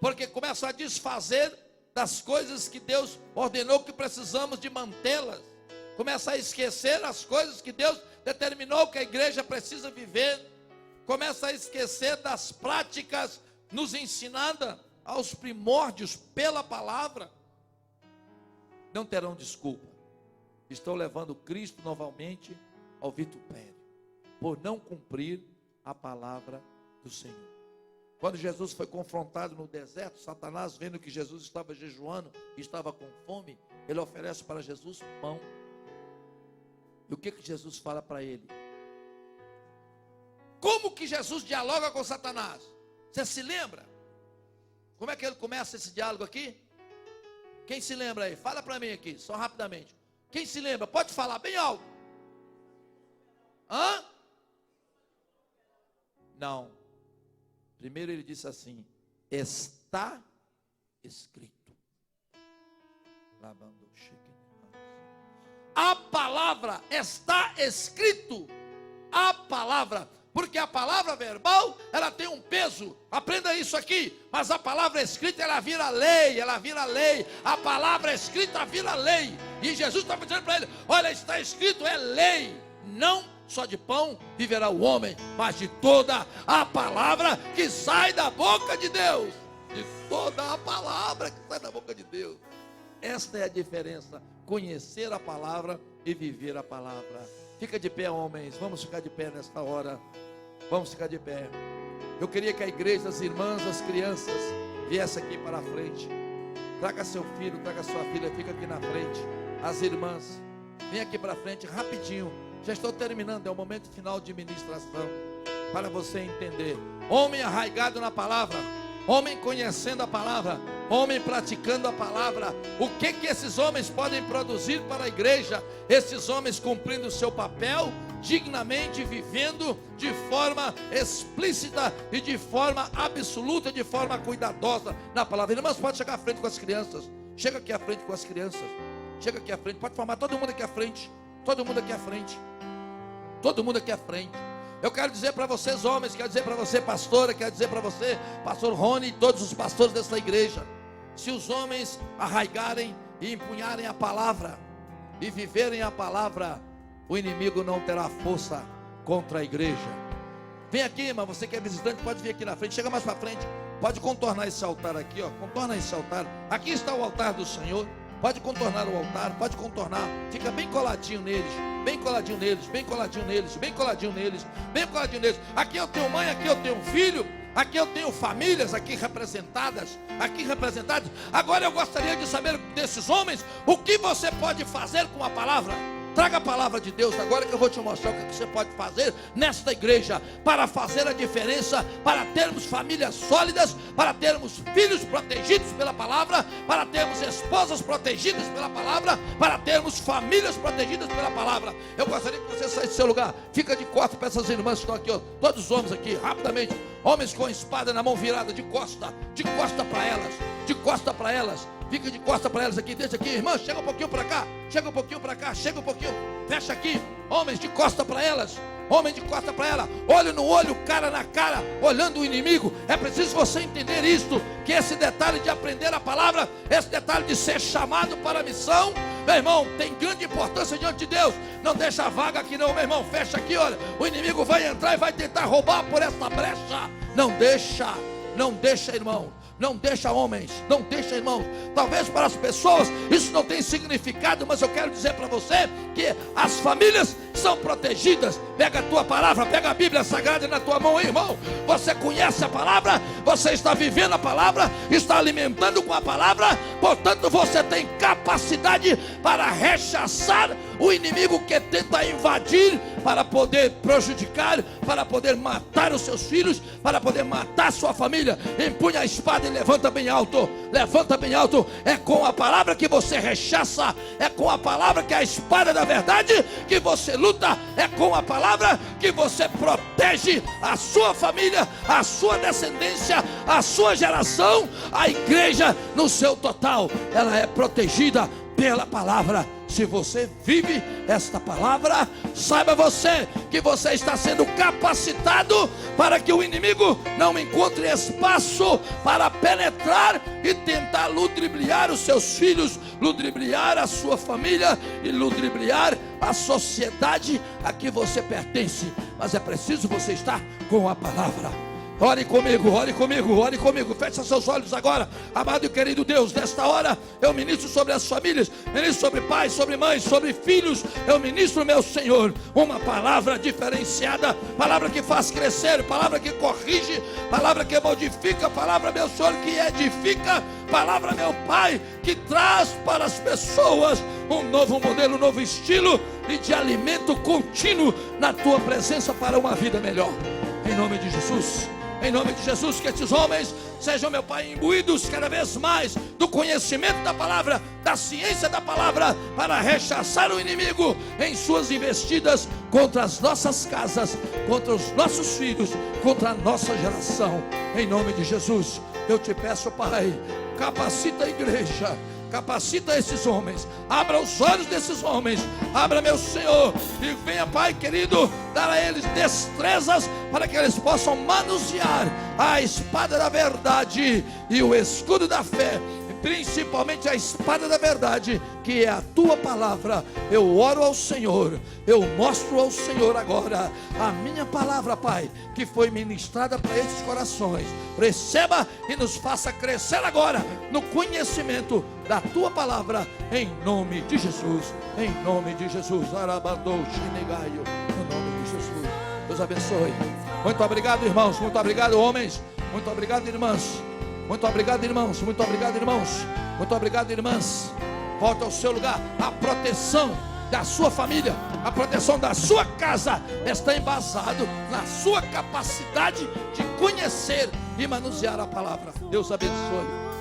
porque começam a desfazer das coisas que Deus ordenou que precisamos de mantê-las. Começa a esquecer as coisas que Deus determinou que a igreja precisa viver. Começa a esquecer das práticas nos ensinadas aos primórdios pela palavra. Não terão desculpa. Estão levando Cristo novamente ao vitupério, por não cumprir a palavra do Senhor. Quando Jesus foi confrontado no deserto, Satanás, vendo que Jesus estava jejuando e estava com fome, ele oferece para Jesus pão. E o que Jesus fala para ele? Como que Jesus dialoga com Satanás? Você se lembra? Como é que ele começa esse diálogo aqui? Quem se lembra aí? Fala para mim aqui, só rapidamente. Quem se lembra? Pode falar bem alto. Hã? Não. Primeiro ele disse assim: está escrito. A palavra está escrito. A palavra, porque a palavra verbal, ela tem um peso. Aprenda isso aqui. Mas a palavra escrita, ela vira lei. Ela vira lei. A palavra escrita vira lei. E Jesus estava dizendo para ele: olha, está escrito, é lei. Não só de pão viverá o homem, mas de toda a palavra que sai da boca de Deus. De toda a palavra que sai da boca de Deus. Esta é a diferença: conhecer a palavra e viver a palavra. Fica de pé, homens. Vamos ficar de pé nesta hora. Vamos ficar de pé. Eu queria que a igreja, as irmãs, as crianças viessem aqui para a frente. Traga seu filho, traga sua filha, fica aqui na frente. As irmãs, vem aqui para frente rapidinho. Já estou terminando, é o momento final de ministração, para você entender. Homem arraigado na palavra, homem conhecendo a palavra, homem praticando a palavra. O que esses homens podem produzir para a igreja? Esses homens cumprindo o seu papel, dignamente vivendo de forma explícita e de forma absoluta, de forma cuidadosa na palavra. Irmãos, pode chegar à frente com as crianças. Chega aqui à frente com as crianças. Chega aqui à frente, pode formar todo mundo aqui à frente. Todo mundo aqui à frente. Todo mundo aqui à frente. Eu quero dizer para vocês, homens, quero dizer para você, pastora, quero dizer para você, pastor Rony, e todos os pastores dessa igreja: se os homens arraigarem e empunharem a palavra e viverem a palavra, o inimigo não terá força contra a igreja. Vem aqui, irmã, você que é visitante, pode vir aqui na frente, chega mais para frente, pode contornar esse altar aqui, ó, contorna esse altar. Aqui está o altar do Senhor. Pode contornar o altar, pode contornar. Fica bem coladinho neles, bem coladinho neles, bem coladinho neles, bem coladinho neles, bem coladinho neles. Aqui eu tenho mãe, aqui eu tenho filho, aqui eu tenho famílias aqui representadas, Agora eu gostaria de saber desses homens, o que você pode fazer com a palavra? Traga a palavra de Deus agora, que eu vou te mostrar o que você pode fazer nesta igreja para fazer a diferença, para termos famílias sólidas, para termos filhos protegidos pela palavra, para termos esposas protegidas pela palavra, para termos famílias protegidas pela palavra. Eu gostaria que você saísse do seu lugar. Fica de costas para essas irmãs que estão aqui, ó, todos os homens aqui, rapidamente. Homens com espada na mão virada, de costa para elas, de costa para elas. Fica de costa para elas aqui, deixa aqui, irmã, chega um pouquinho para cá, chega um pouquinho para cá, chega um pouquinho, fecha aqui, homens de costa para elas, homem de costa para ela, olho no olho, cara na cara, olhando o inimigo. É preciso você entender isto, que esse detalhe de aprender a palavra, esse detalhe de ser chamado para a missão, meu irmão, tem grande importância diante de Deus. Não deixa a vaga aqui não, meu irmão. Fecha aqui, olha. O inimigo vai entrar e vai tentar roubar por essa brecha. Não deixa, irmão. Não deixa, homens, não deixa, irmãos. Talvez para as pessoas isso não tenha significado, mas eu quero dizer para você que as famílias são protegidas. Pega a tua palavra, pega a Bíblia Sagrada na tua mão, irmão. Você conhece a palavra, você está vivendo a palavra, está alimentando com a palavra. Portanto, você tem capacidade para rechaçar o inimigo que tenta invadir, para poder prejudicar, para poder matar os seus filhos, para poder matar sua família. Empunha a espada e levanta bem alto. Levanta bem alto. É com a palavra que você rechaça, é com a palavra que é a espada da verdade que você luta, é com a palavra que você protege a sua família, a sua descendência, a sua geração. A igreja no seu total, ela é protegida pela palavra. Se você vive esta palavra, saiba você que você está sendo capacitado para que o inimigo não encontre espaço para penetrar e tentar ludibriar os seus filhos, ludibriar a sua família e ludibriar a sociedade a que você pertence. Mas é preciso você estar com a palavra. Ore comigo, ore comigo, ore comigo. Feche seus olhos agora. Amado e querido Deus, nesta hora eu ministro sobre as famílias, ministro sobre pais, sobre mães, sobre filhos. Eu ministro, meu Senhor, uma palavra diferenciada, palavra que faz crescer, palavra que corrige, palavra que modifica, palavra, meu Senhor, que edifica, palavra, meu Pai, que traz para as pessoas um novo modelo, um novo estilo e de alimento contínuo na tua presença para uma vida melhor. Em nome de Jesus. Em nome de Jesus, que esses homens sejam, meu Pai, imbuídos cada vez mais do conhecimento da palavra, da ciência da palavra, para rechaçar o inimigo em suas investidas contra as nossas casas, contra os nossos filhos, contra a nossa geração. Em nome de Jesus, eu te peço, Pai, capacita a igreja, capacita esses homens, abra os olhos desses homens, abra, meu Senhor, e venha, Pai querido, dar a eles destrezas para que eles possam manusear a espada da verdade e o escudo da fé, principalmente a espada da verdade, que é a tua palavra. Eu oro ao Senhor, eu mostro ao Senhor agora a minha palavra, Pai, que foi ministrada para esses corações. Receba e nos faça crescer agora no conhecimento da tua palavra, em nome de Jesus, em nome de Jesus. Arabadou, Xinigaio, no nome de Jesus. Deus abençoe. Muito obrigado, irmãos, muito obrigado, homens, muito obrigado, irmãs. Muito obrigado, irmãos. Muito obrigado, irmãos. Muito obrigado, irmãs. Volta ao seu lugar. A proteção da sua família, a proteção da sua casa está embasado na sua capacidade de conhecer e manusear a palavra. Deus abençoe.